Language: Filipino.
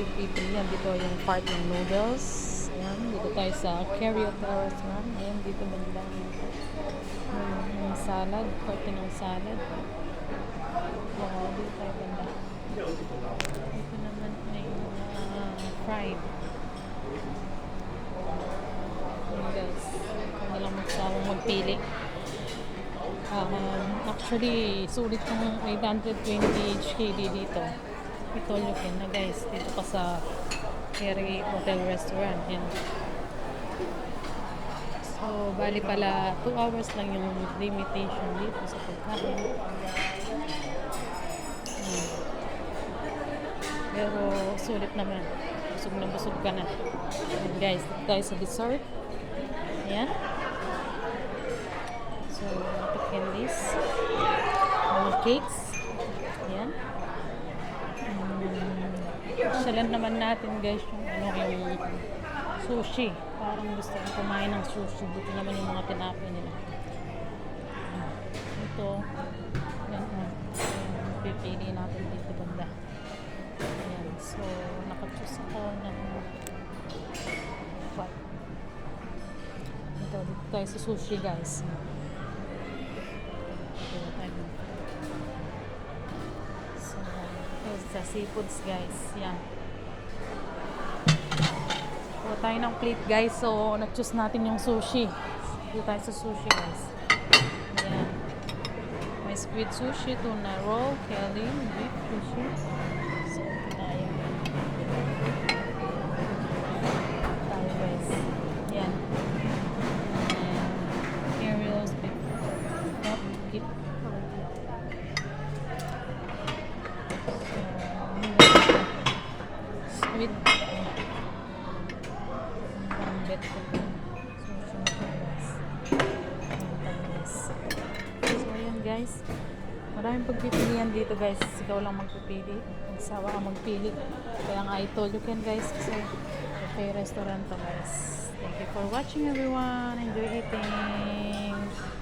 pipili yan. Dito yung part ng noodles. Ayan, dito tayo sa Karaoke restaurant. Ayan, dito banda yung salad, part ng salad. Wow, dito tayo banda. Dito naman may fried noodles. Kung lang magsawang magpili. Actually, sulit yung 820 HKD dito. Ito yun na guys. Dito pa sa Karaoke Hotel Restaurant. Yan. So, bali pala 2 hours lang yung limitation dito sa pagkain. Pero sulit naman. Busog na busog ka na. And guys, dito tayo sa dessert. Ayan. So, ito candies. Mga cakes. Ayan. Salan naman natin guys yung sushi. Parang gusto ko kumain ng sushi. Dito naman yung mga tinapay nila. Ito. Ayan. Pipili natin dito banda. Ayan. So, nakachoose ako ng what? Dito tayo sa sushi guys. So, ito sa seafoods guys. Yan. So, tayo ng plate guys. So, nag-choose natin yung sushi. Dito tayo sa sushi guys. Yan. May squid sushi, tuna roll, kelly, beef sushi. So, ito tayo. Tayo guys. Yan. Ariel's beef. Beef. Squid. Pambet ko. So, ayan guys. Maraming pagpipilian dito guys. Ikaw lang magpipili. Magsawa ka magpili. Kaya nga I told you can guys. Kasi okay restaurant to guys. Thank you for watching everyone. Enjoy eating.